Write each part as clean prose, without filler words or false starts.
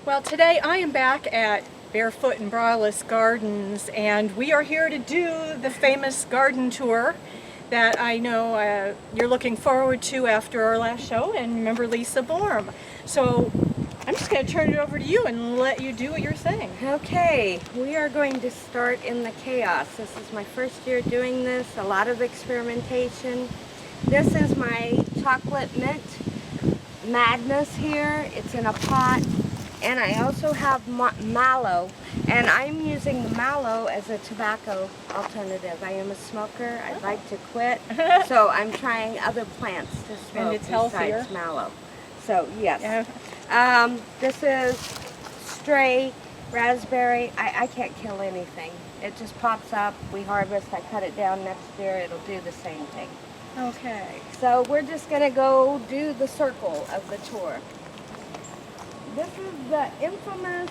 Well, today I am back at Barefoot and Braless Gardens, and we are here to do the famous garden tour that I know you're looking forward to after our last show, and remember Lisa Borm. So I'm just going to turn it over to you and let you do what you're saying. Okay, we are going to start in the chaos. This is my first year doing this, a lot of experimentation. This is my chocolate mint madness here. It's in a pot. And I also have mallow, and I'm using the mallow as a tobacco alternative. I am a smoker. I'd like to quit, so I'm trying other plants to smoke And it's besides healthier. mallow. So yes. This is stray raspberry. I can't kill anything. It just pops up. We harvest. I cut it down next year. It'll do the same thing. Okay. So we're just going to go do the circle of the tour. This is the infamous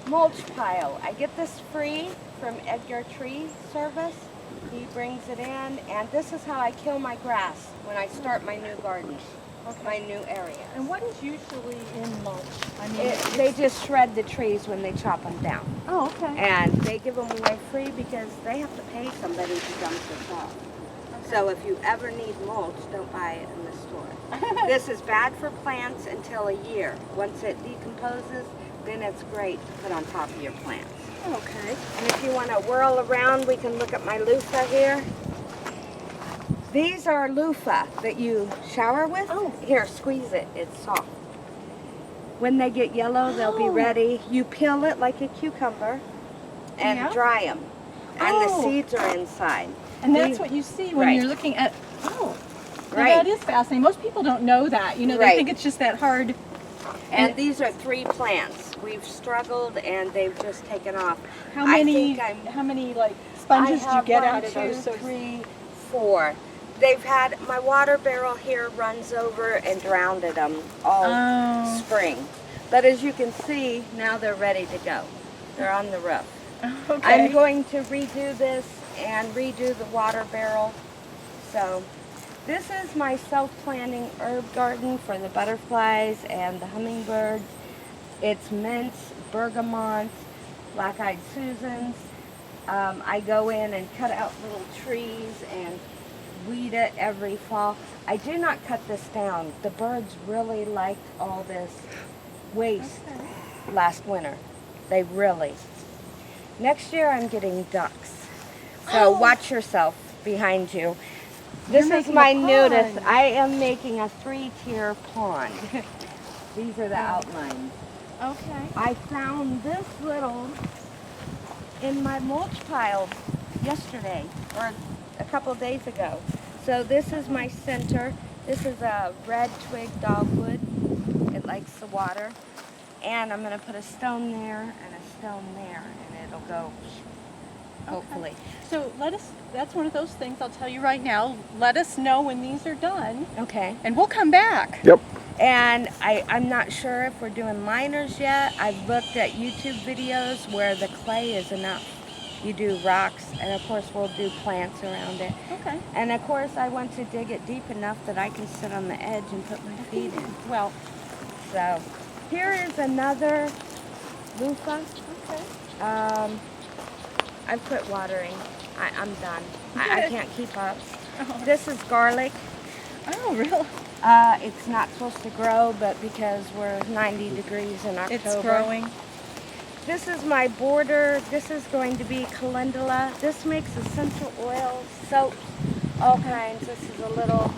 mulch pile. I get this free from Edgar Tree Service. He brings it in, and this is how I kill my grass when I start my new garden, my new area. And what is usually in mulch? I mean, They just shred the trees when they chop them down. Oh, okay. And they give them away free because they have to pay somebody to dump this off. So if you ever need mulch, don't buy it in the store. This is bad for plants until a year. Once it decomposes, then it's great to put on top of your plants. Okay. And if you want to whirl around, we can look at my loofah here. These are loofah that you shower with. Oh. Here, squeeze it. It's soft. When they get yellow, they'll be ready. You peel it like a cucumber and dry them. And the seeds are inside. And that's what you see when you're looking at, Right. That is fascinating. Most people don't know that. You know, they think it's just that hard. And these are 3 plants. We've struggled and they've just taken off. How many like sponges do you get out of those? 1, 2, 3, 4. They've had, my water barrel here runs over and drowned them all spring. But as you can see, now they're ready to go. They're on the roof. Okay. I'm going to redo this and redo the water barrel. So this is my self-planting herb garden for the butterflies and the hummingbirds. It's mints, bergamots, black-eyed Susans. I go in and cut out little trees and weed it every fall. I do not cut this down. The birds really liked all this waste last winter. They really. Next year I'm getting ducks. So watch yourself behind you. This is my newest. I am making a 3-tier pond. These are the outlines. Okay. I found this little in my mulch pile yesterday or a couple days ago. So this is my center. This is a red twig dogwood. It likes the water. And I'm going to put a stone there and a stone there, and it'll go, hopefully. Okay. So that's one of those things I'll tell you right now. Let us know when these are done. Okay. And we'll come back. Yep. And I'm not sure if we're doing liners yet. I've looked at YouTube videos where the clay is enough. You do rocks, and of course we'll do plants around it. Okay. And of course I want to dig it deep enough that I can sit on the edge and put my feet in. Well, So here is another loofah. okay. I've quit watering. I'm done. I can't keep up. This is garlic. Oh, really? It's not supposed to grow, but because we're 90 degrees in October. It's growing. This is my border. This is going to be calendula. This makes essential oils, soaps, all kinds. This is a little,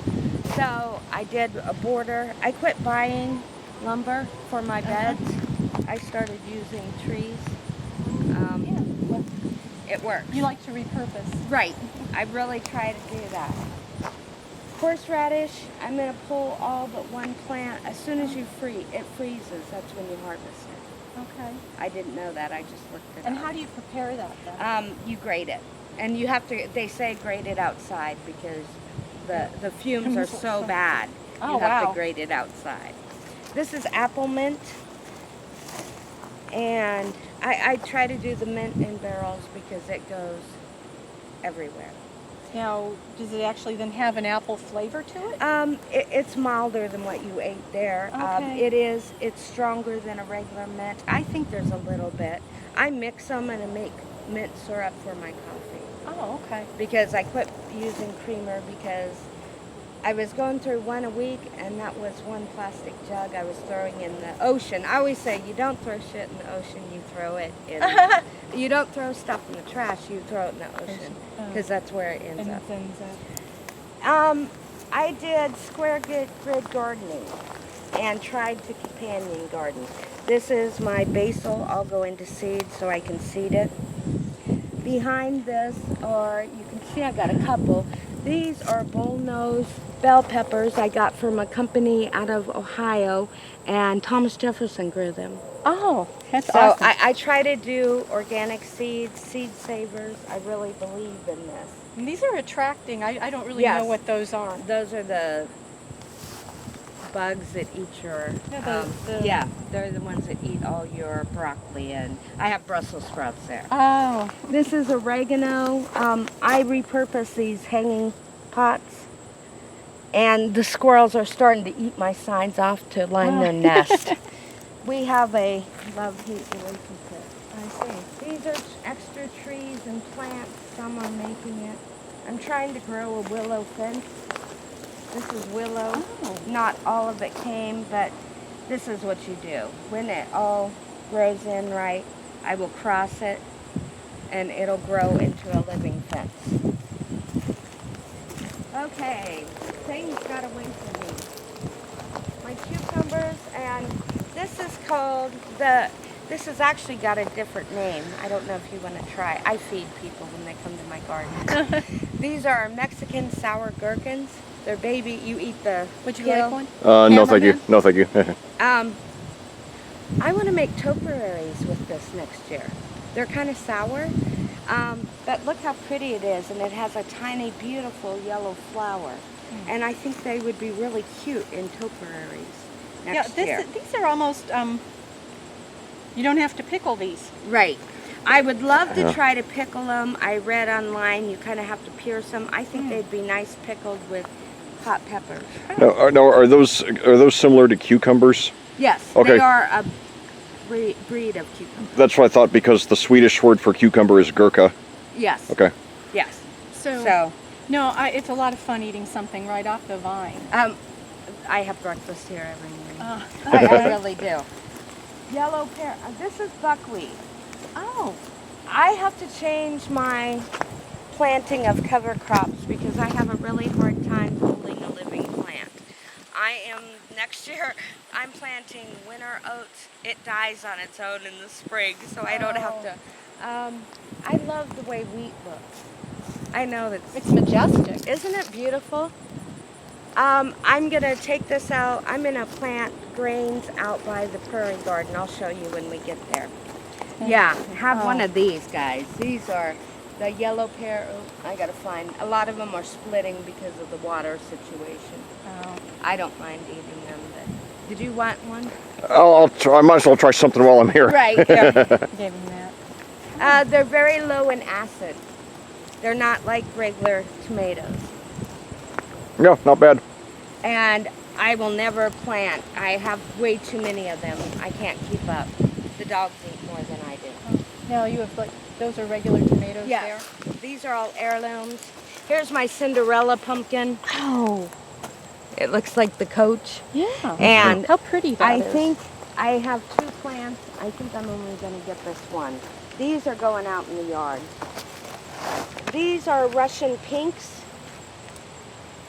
so I did a border. I quit buying lumber for my beds. I started using trees. It works. You like to repurpose. Right. I really try to do that. Horseradish, I'm going to pull all but one plant. As soon as it freezes, that's when you harvest it. Okay. I didn't know that. I just looked it up. And how do you prepare that then? You grate it. And you have to, they say grate it outside because the fumes are so bad. You have to grate it outside. This is apple mint. And I try to do the mint in barrels because it goes everywhere. Now, does it actually then have an apple flavor to it? It's milder than what you ate there. Okay. It's stronger than a regular mint. I think there's a little bit. I mix them and I make mint syrup for my coffee. Oh, okay. Because I quit using creamer because I was going through one a week, and that was one plastic jug I was throwing in the ocean. I always say, you don't throw shit in the ocean, you throw it in. You don't throw stuff in the trash, you throw it in the ocean, because that's where it ends up. I did square grid gardening and tried to companion garden. This is my basil. I'll go into seed so I can seed it. Behind this, or you can see I got a couple. These are bullnose bell peppers I got from a company out of Ohio, and Thomas Jefferson grew them. Oh, that's So awesome. I try to do organic seeds, seed savers. I really believe in this. And these are attracting. I don't really Yes. know what those are. Those are the bugs that eat your, Yeah, they're the ones that eat all your broccoli, and I have Brussels sprouts there. Oh, This is oregano. I repurpose these hanging pots, and the squirrels are starting to eat my signs off to line their nest. We have a love-hate relationship. I see. These are extra trees and plants. Some are making it. I'm trying to grow a willow fence. This is willow. Oh. Not all of it came, but this is what you do. When it all grows in right, I will cross it, and it'll grow into a living fence. Okay, things got away from me. My cucumbers, and this is called this has actually got a different name. I don't know if you want to try. I feed people when they come to my garden. These are Mexican sour gherkins. They're baby, you eat the Would you peel. like one? No, thank you. No, thank you. I want to make topiaries with this next year. They're kind of sour, but look how pretty it is, and it has a tiny, beautiful yellow flower. And I think they would be really cute in topiaries next year. These are almost. You don't have to pickle these. Right. I would love to try to pickle them. I read online you kind of have to pierce them. I think they'd be nice pickled with hot peppers. No, are those similar to cucumbers? Yes, Okay. they are a breed of cucumber. That's what I thought, because the Swedish word for cucumber is gurka. Yes. Okay. Yes. So no, it's a lot of fun eating something right off the vine. I have breakfast here every morning. Okay. I really do. Yellow pear. This is buckwheat. Oh, I have to change my planting of cover crops because I have a really hard time holding a living plant. Next year, I'm planting winter oats. It dies on its own in the spring, so I don't have to. I love the way wheat looks. I know it's majestic. Isn't it beautiful? I'm going to take this out. I'm going to plant grains out by the prairie garden. I'll show you when we get there. Yeah, have one of these, guys. These are the yellow pear. Oh, I got to find. A lot of them are splitting because of the water situation. Oh. I don't mind eating them, but did you want one? I'll try. I might as well try something while I'm here. Right. Yeah. Gave him that. They're very low in acid. They're not like regular tomatoes. No, not bad. And I will never plant. I have way too many of them. I can't keep up. The dogs eat more than I do. Now you have those are regular tomatoes Yeah. These are all heirlooms. Here's my Cinderella pumpkin. Oh, It looks like the coach. yeah. And How pretty that I is. think I have 2 plants. I think I'm only going to get this one. These are going out in the yard. These are Russian pinks.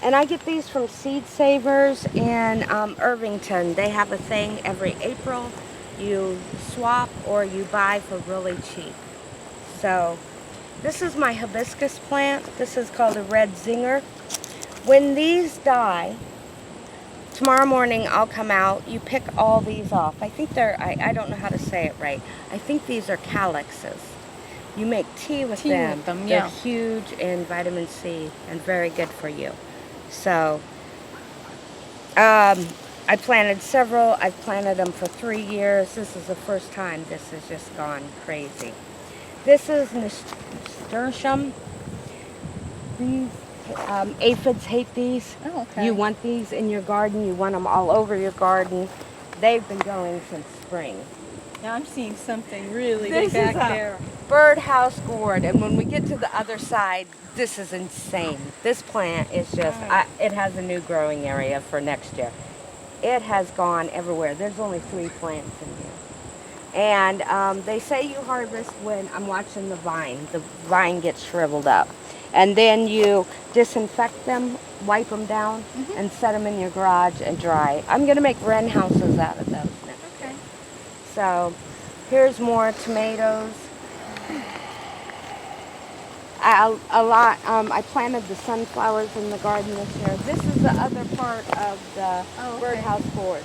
And I get these from Seed Savers in Irvington. They have a thing every April. You swap or you buy for really cheap. So this is my hibiscus plant. This is called a red zinger. When these die, tomorrow morning I'll come out. You pick all these off. I think they're, I don't know how to say it right. I think these are calyxes. You make tea with them. Yeah. They're huge in vitamin C and very good for you. So, I planted several. I've planted them for 3 years. This is the first time this has just gone crazy. This is nasturtium. These aphids hate these. Oh, okay. You want these in your garden. You want them all over your garden. They've been going since spring. Now I'm seeing something really This big is back a there. birdhouse gourd, and when we get to the other side, this is insane. This plant is just, Right. it has a new growing area for next year. It has gone everywhere. There's only 3 plants in here. And they say you harvest when, I'm watching the vine gets shriveled up. And then you disinfect them, wipe them down, and set them in your garage and dry. I'm going to make wren houses out of those next Okay. year. So here's more tomatoes. I planted the sunflowers in the garden this year. This is the other part of the Oh, okay. birdhouse gourd.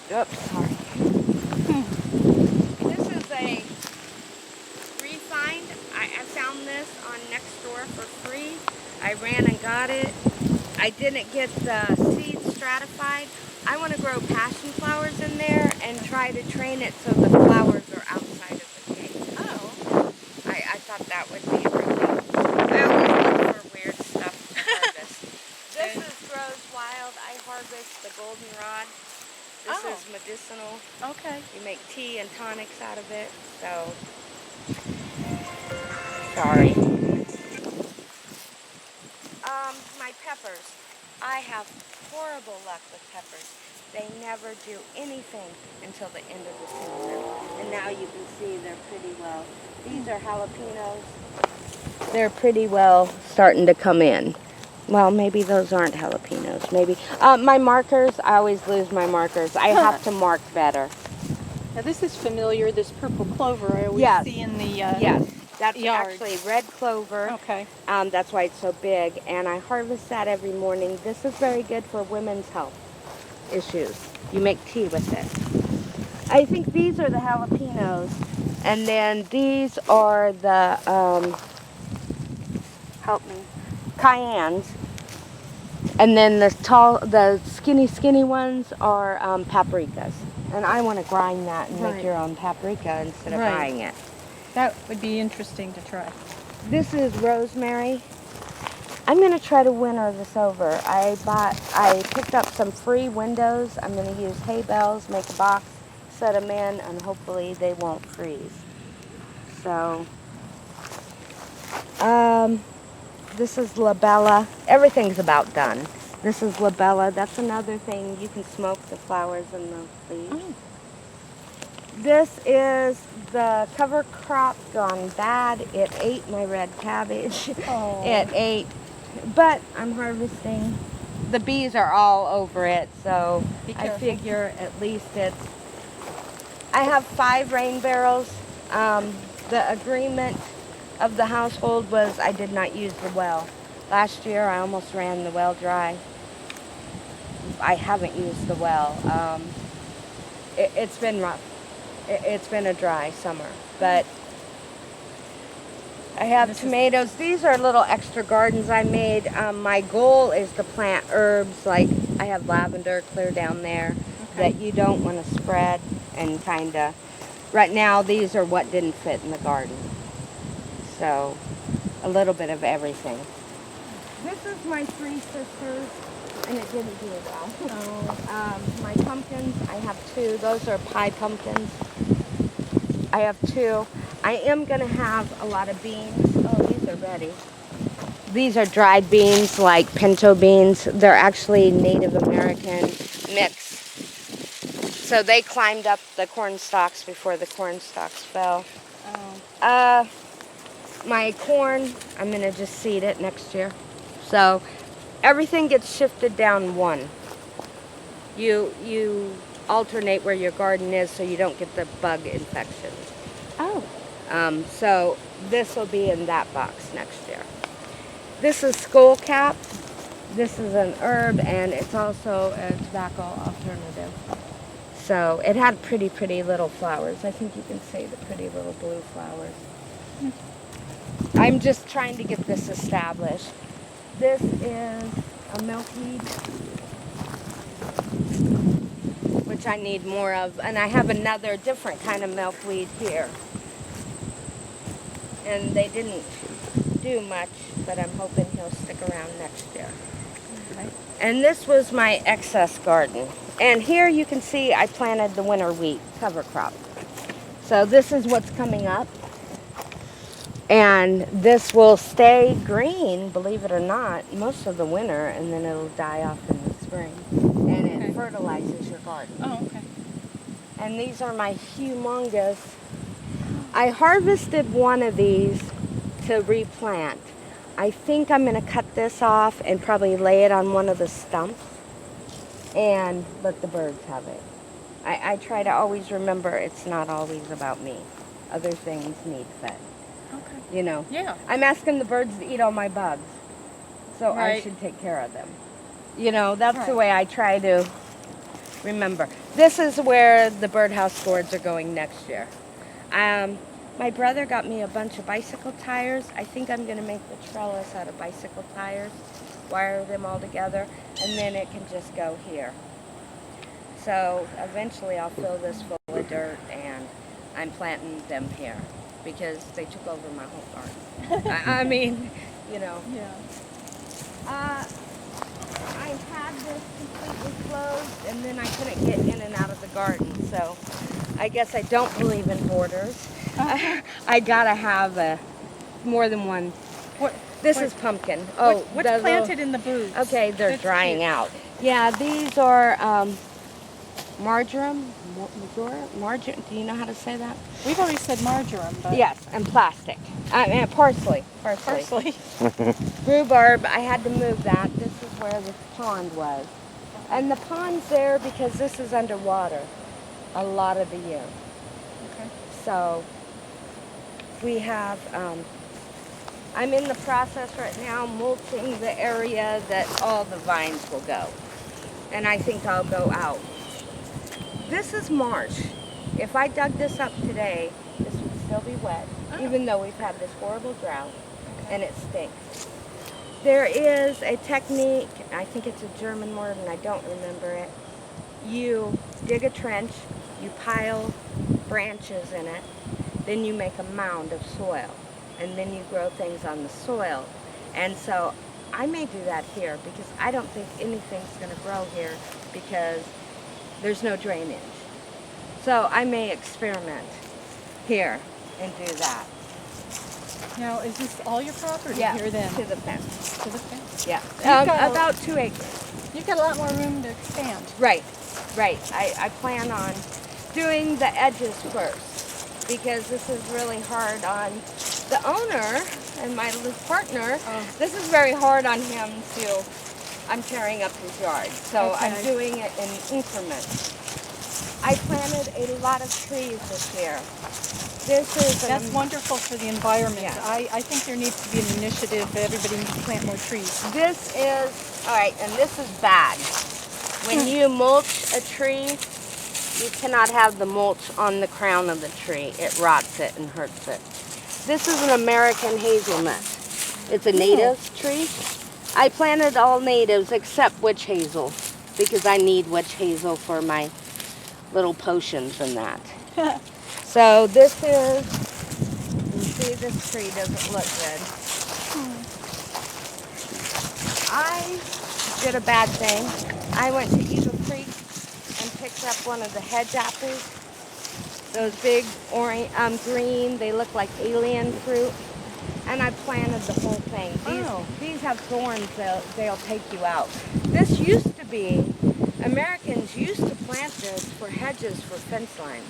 Oops, sorry. This is a refind. I found this on Nextdoor for free. I ran and got it. I didn't get the seeds stratified. I want to grow passion flowers in there and try to train it so the flowers are outside of the cake. Oh. I thought that would be really. I always look for weird stuff to harvest. This is grows wild. I harvest the goldenrod. This Oh. is medicinal. Okay. You make tea and tonics out of it. So, sorry. My peppers. I have horrible luck with peppers. They never do anything until the end of the season. And now you can see they're pretty well. These are jalapenos. They're pretty well starting to come in. Well, maybe those aren't jalapenos. Maybe. My markers, I always lose my markers. I have to mark better. Now this is familiar, this purple clover I always Yes. see in the Yes, that's yard. actually red clover. Okay. That's why it's so big, and I harvest that every morning. This is very good for women's health issues. You make tea with it. I think these are the jalapenos, and then these are the, help me, cayennes. And then the skinny ones are paprikas. And I want to grind that and Right. make your own paprika instead of Right. buying it. That would be interesting to try. This is rosemary. I'm going to try to winter this over. I picked up some free windows. I'm going to use hay bales, make a box, set them in, and hopefully they won't freeze. So, this is labella. Everything's about done. This is labella. That's another thing. You can smoke the flowers and the leaves. Oh. This is the cover crop gone bad. It ate my red cabbage. Oh. It ate, but I'm harvesting. The bees are all over it, so Be I careful. figure at least it's. I have 5 rain barrels. The agreement of the household was I did not use the well. Last year I almost ran the well dry. I haven't used the well. It's been rough. It's been a dry summer, but I have tomatoes. These are little extra gardens I made. My goal is to plant herbs, like I have lavender clear down there that you don't want to spread, and kind of, right now these are what didn't fit in the garden. So, a little bit of everything. This is my 3 sisters, and it didn't do well. Oh. My pumpkins, I have 2. Those are pie pumpkins. I have 2. I am going to have a lot of beans. Oh, these are ready. These are dried beans, like pinto beans. They're actually Native American mix. So they climbed up the corn stalks before the corn stalks fell. Oh. My corn, I'm going to just seed it next year. So everything gets shifted down 1. You alternate where your garden is so you don't get the bug infections. Oh. So this will be in that box next year. This is skullcap. This is an herb, and it's also a tobacco alternative. So it had pretty little flowers. I think you can see the pretty little blue flowers. I'm just trying to get this established. This is a milkweed, which I need more of. And I have another different kind of milkweed here. and they didn't do much, but I'm hoping he'll stick around next year. Okay. And this was my excess garden. And here you can see I planted the winter wheat cover crop. So this is what's coming up. And this will stay green, believe it or not, most of the winter, and then it'll die off in the spring. And it Okay. fertilizes your garden. Oh, okay. And these are my humongous. I harvested one of these to replant. I think I'm going to cut this off and probably lay it on one of the stumps and let the birds have it. I try to always remember it's not always about me. Other things need fed. Okay. You know, Yeah. I'm asking the birds to eat all my bugs, so I Right. should take care of them. You know, that's the Right. way I try to remember. This is where the birdhouse gourds are going next year. My brother got me a bunch of bicycle tires. I think I'm going to make the trellis out of bicycle tires, wire them all together, and then it can just go here. So eventually I'll fill this full of dirt, and I'm planting them here because they took over my whole garden. I mean, you know. Yeah. I had this completely closed, and then I couldn't get in and out of the garden. So I guess I don't believe in hoarders. I gotta have more than one. What? This what- is pumpkin. Oh, what's the planted in the booths? Okay, they're That's drying cute. out. Yeah, these are marjoram. Marjoram. Do you know how to say that? We've already said marjoram, but Yes, and plastic. Parsley. parsley. Rhubarb. I had to move that. This is where the pond was, and the pond's there because this is underwater a lot of the year. Okay. So we have, I'm in the process right now mulching the area that all the vines will go. And I think I'll go out. This is marsh. If I dug this up today, this would still be wet, even though we've had this horrible drought, and it stinks. There is a technique, I think it's a German word and I don't remember it. You dig a trench, you pile branches in it, then you make a mound of soil, and then you grow things on the soil. And so I may do that here because I don't think anything's going to grow here because there's no drainage. So I may experiment here and do that. Now, is this all your property Yeah, here then? to the fence. To the fence. Yeah, got a- about 2 acres. You've got a lot more room to expand. Right. I plan on doing the edges first because this is really hard on the owner and my little partner. This is very hard on him to, I'm tearing up his yard. So Okay. I'm doing it in increments. I planted a lot of trees this year. This is That's wonderful for the environment. Yeah. I think there needs to be an initiative that everybody needs to plant more trees. This is, all right, and this is bad. When you mulch a tree, you cannot have the mulch on the crown of the tree. It rots it and hurts it. This is an American hazelnut. It's a native tree. I planted all natives except witch hazel because I need witch hazel for my little potions and that. So this is, you see this tree doesn't look good. I did a bad thing. I went to Eagle Creek and picked up one of the hedge apples. Those big orange, green, they look like alien fruit. And I planted the whole thing. These have thorns, they'll take you out. This used to be, Americans used to plant this for hedges for fence lines.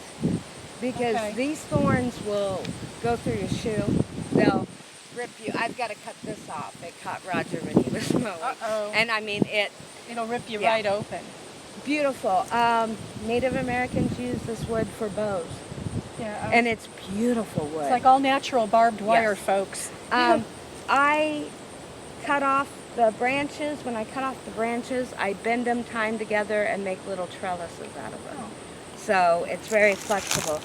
Because these thorns will go through your shoe. They'll rip you. I've got to cut this off. It caught Roger when he was mowing. Uh-oh. And I mean, It'll rip you Yeah. right open. beautiful. Native Americans use this wood for bows. Yeah. And it's beautiful wood. It's like all natural barbed wire, Yes. folks. I cut off the branches. When I cut off the branches, I bend them, tie them together, and make little trellises out of them. So it's very flexible.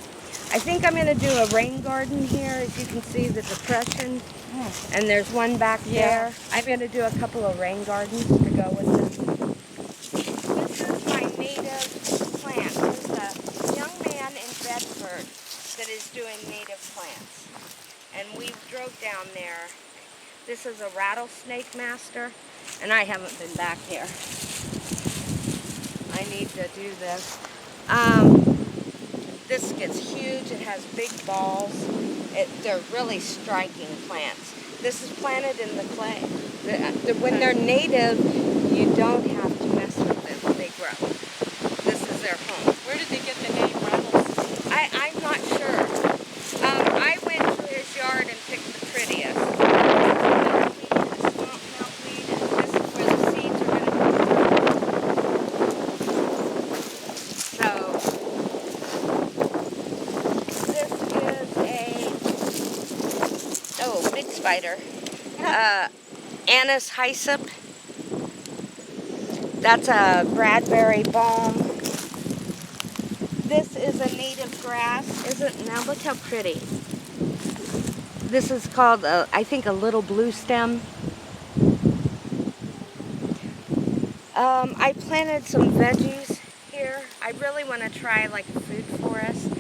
I think I'm going to do a rain garden here. As you can see, the depression, and there's one back there. I'm going to do a couple of rain gardens to go with this. This is my native plant. There's a young man in Bedford that is doing native plants. and we drove down there. This is a rattlesnake master, and I haven't been back here. I need to do this. This gets huge. It has big balls. They're really striking plants. This is planted in the clay. When they're native, you don't have to mess with them. They grow. This is their home. Where did they get the name rattlesnake? I'm not sure. I went to his yard and picked the prettiest. Milkweed, and this is where the seeds are going to come. So, this is big spider. Anise hyssop. That's a Bradbury balm. This is a native grass. Now look how pretty. This is called, I think, a little blue stem. I planted some veggies here. I really want to try like a food forest.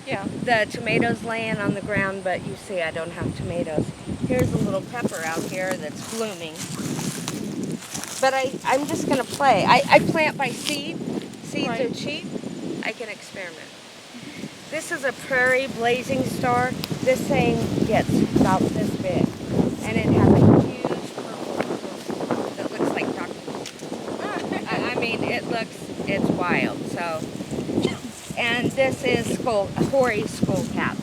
Yeah. The tomatoes laying on the ground, but you see I don't have tomatoes. Here's a little pepper out here that's blooming. But I'm just going to play. I plant by seed. Seeds Right. are cheap. I can experiment. This is a prairie blazing star. This thing gets about this big. And it has a huge purple that looks like Dr. I mean, it's wild. So, and this is hoary skullcap.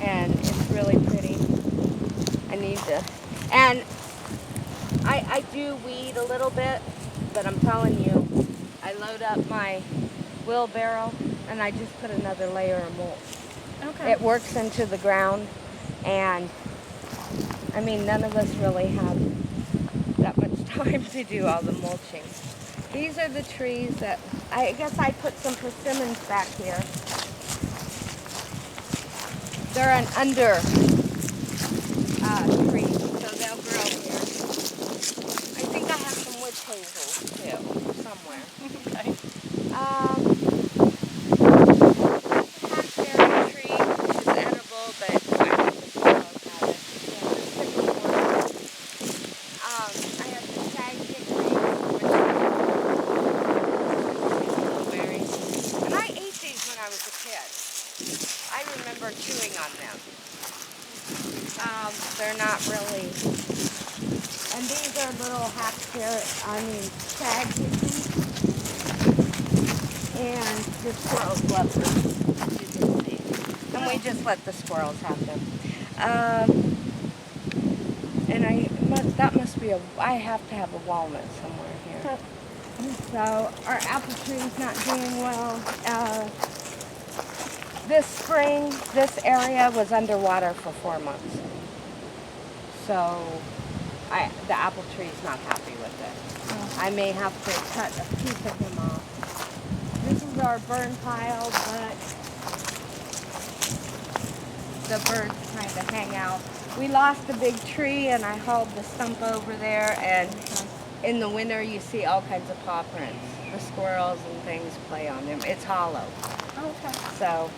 And it's really pretty. I need to, and I do weed a little bit, but I'm telling you, I load up my wheelbarrow and I just put another layer of mulch. Okay. It works into the ground, and I mean, none of us really have that much time to do all the mulching. These are the trees that, I guess I put some persimmons back here. They're an under tree, so they'll grow here. I think I have some witch hazels too, somewhere. Okay. Hackberry tree, which is edible, but I think the squirrels have it. Yeah, there's sycamore. I have the stag hickory, which is blueberries. And I ate these when I was a kid. I remember chewing on them. They're not really. And these are little stag hickory. And the squirrels love them, you can see. And we just let the squirrels have them. And that must be I have to have a walnut somewhere here. So our apple tree's not doing well. This spring, this area was underwater for 4 months. So the apple tree's not happy with it. I may have to cut a piece of him off. This is our burn pile, but the birds kind of hang out. We lost a big tree and I hauled the stump over there, and in the winter you see all kinds of paw prints. The squirrels and things play on them. It's hollow. Okay. So,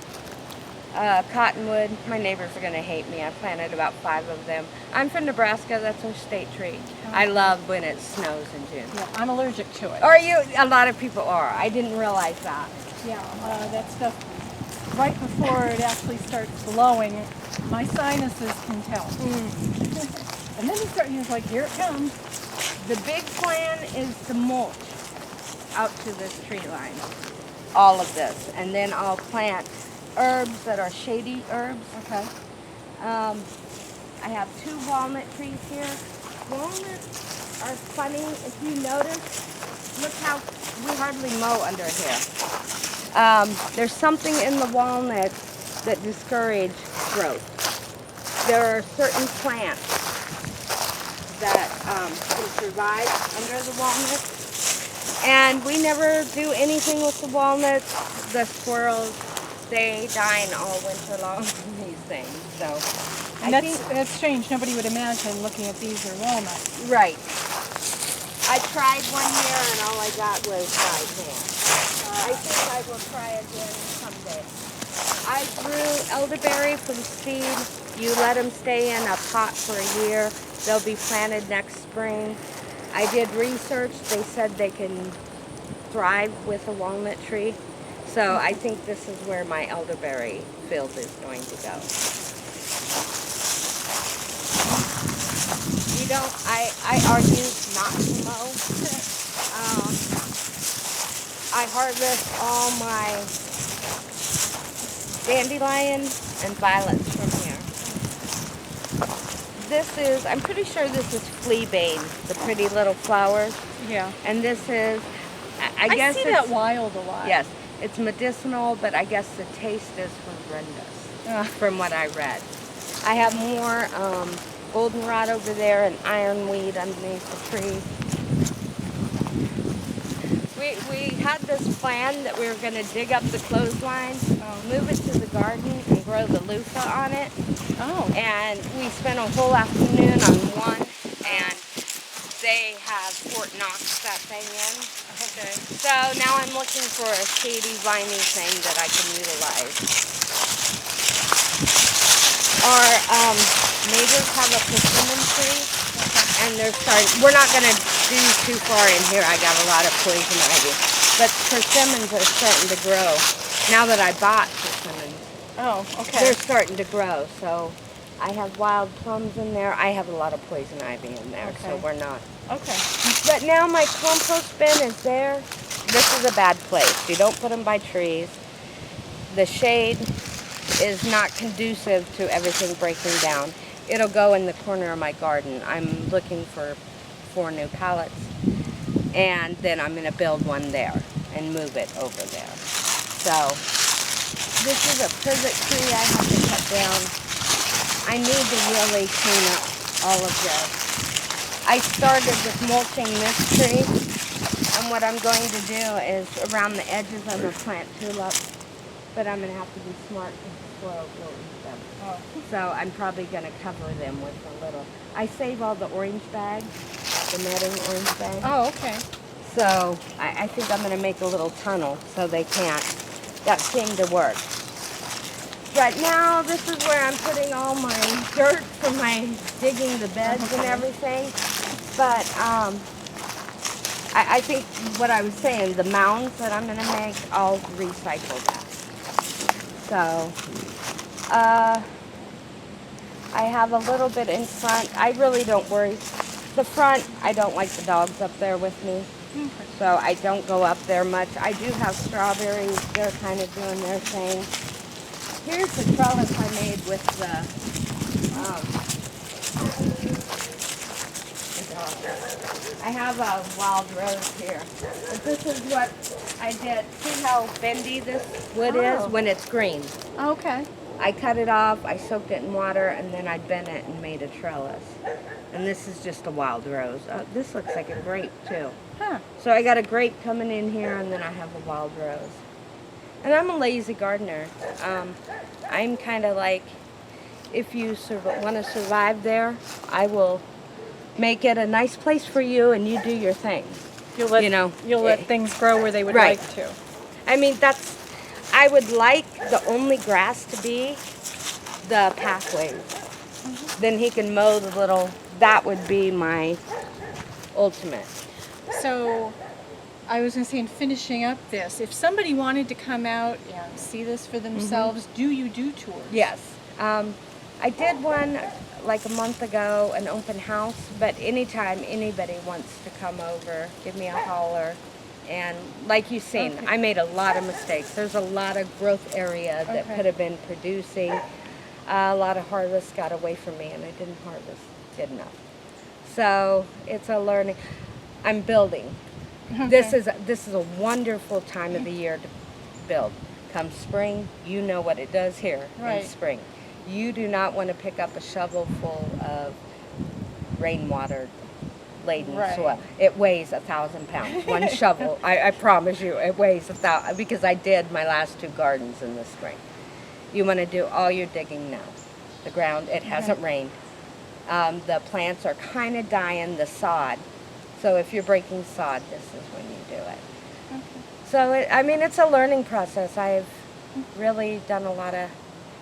cottonwood, my neighbors are going to hate me. I planted about 5 of them. I'm from Nebraska, that's our state tree. I love when it snows in June. Yeah, I'm allergic to it. Are you? A lot of people are. I didn't realize that. Yeah, that stuff, right before it actually starts blowing, my sinuses can tell. And then it's like, here it comes. The big plan is to mulch out to this tree line. All of this. And then I'll plant herbs that are shady herbs. Okay. I have 2 walnut trees here. Walnuts are funny. If you notice, look how we hardly mow under here. There's something in the walnuts that discourage growth. There are certain plants that can survive under the walnuts. And we never do anything with the walnuts. The squirrels, they dine all winter long from these things. So, And that's strange. Nobody would imagine looking at these are walnuts. right. I tried one year and all I got was dried ham. I think I will try again someday. I grew elderberry from seed You let them stay in a pot for a year. They'll be planted next spring. I did research. They said they can thrive with a walnut tree. So I think this is where my elderberry field is going to go. You don't, I argue not to mow. I harvest all my dandelion and violets from here. This is, I'm pretty sure this is Fleabane, the pretty little flowers. Yeah. And this is, I guess see that wild a lot. Yes, it's medicinal, but I guess the taste is horrendous, from what I read. I have more goldenrod over there and ironweed underneath the tree. We had this plan that we were going to dig up the clothesline, move it to the garden, and grow the loofah on it. Oh. And we spent a whole afternoon on one, and they have Fort Knox that thing in. Okay. So now I'm looking for a shady, viney thing that I can utilize. Our neighbors have a persimmon tree, and they're starting. We're not going to do too far in here. I got a lot of poison ivy, but persimmons are starting to grow. Now that I bought persimmons, Oh, okay. they're starting to grow. So I have wild plums in there. I have a lot of poison ivy in there, so Okay. we're not. Okay. But now my compost bin is there. This is a bad place. You don't put them by trees. The shade is not conducive to everything breaking down. It'll go in the corner of my garden. I'm looking for 4 new pallets, and then I'm going to build one there and move it over there. So this is a privet tree I have to cut down. I need to really clean up all of this. I started with mulching this tree, and what I'm going to do is around the edges I'm going to plant tulips, but I'm going to have to be smart because the squirrels will eat them. Oh. So I'm probably going to cover them with a little. I save all the orange bags, the netting orange bags. Oh, okay. So I think I'm going to make a little tunnel so they can't. That seemed to work. But now this is where I'm putting all my dirt from my digging the beds and everything. But I think what I was saying, the mounds that I'm going to make, I'll recycle that. So I have a little bit in front. I really don't worry. The front, I don't like the dogs up there with me. So I don't go up there much. I do have strawberries. They're kind of doing their thing. Here's the trellis I made with the I have a wild rose here. But this is what I did. See how bendy this wood is when it's green? Okay. I cut it off, I soaked it in water, and then I bent it and made a trellis. And this is just a wild rose. This looks like a grape too. Huh. So I got a grape coming in here, and then I have a wild rose. And I'm a lazy gardener. I'm kind of like, if you want to survive there, I will make it a nice place for you, and you do your thing. You'll let, You know, you'll let things grow where they would Right. like to. I mean, I would like the only grass to be the pathways. Then he can mow the little, that would be my ultimate. So, I was going to say, in finishing up this, if somebody wanted to come out and see this for themselves, do you do tours? Yes. I did one like a month ago, an open house, but anytime anybody wants to come over, give me a holler. And like you've seen, Okay. I made a lot of mistakes. There's a lot of growth area that Okay. could have been producing. A lot of harvest got away from me, and I didn't harvest good enough. So it's a learning. I'm building. This is a wonderful time of the year to build. Come spring, you know what it does here Right. in spring. You do not want to pick up a shovel full of rainwater laden Right. soil. It weighs 1,000 pounds. One shovel, I promise you, it weighs 1,000, because I did my last 2 gardens in the spring. You want to do all your digging now. The ground, it hasn't rained. The plants are kind of dying, the sod. So if you're breaking sod, this is when you do it. Okay. So, I mean, it's a learning process. I've really done a lot of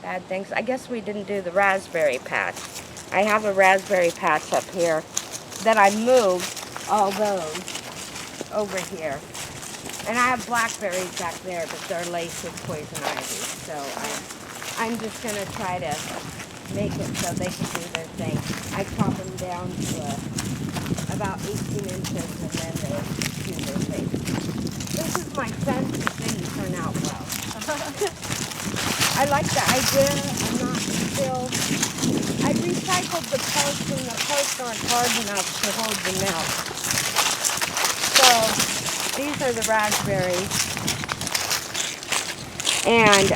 bad things. I guess we didn't do the raspberry patch. I have a raspberry patch up here that I moved all those over here. And I have blackberries back there, but they're laced with poison ivy. So I'm just going to try to make it so they can do their thing. I chop them down to about 18 inches and then they do their thing. This is my fence. It didn't turn out well. I like the idea. I'm not still. I recycled the posts and the posts aren't hard enough to hold the milk. So these are the raspberries. And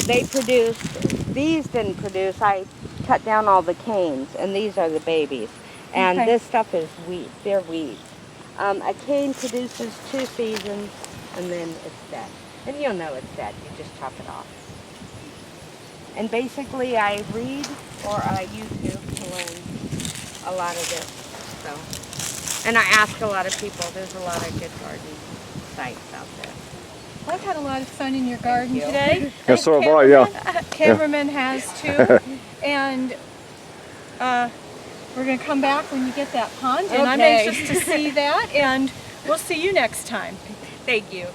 they produced, these didn't produce. I cut down all the canes and these are the babies. And Okay. this stuff is wheat. They're weeds. A cane produces 2 seasons and then it's dead. And you'll know it's dead. You just chop it off. And basically I read or I YouTube to learn a lot of this. So, and I ask a lot of people. There's a lot of good garden sites out there. I've had a lot of fun in your garden you. today. Yeah, so have I, yeah. Cameraman has too. And we're going to come back when you get that pond. And I'm Okay. anxious to see that. And we'll see you next time. Thank you.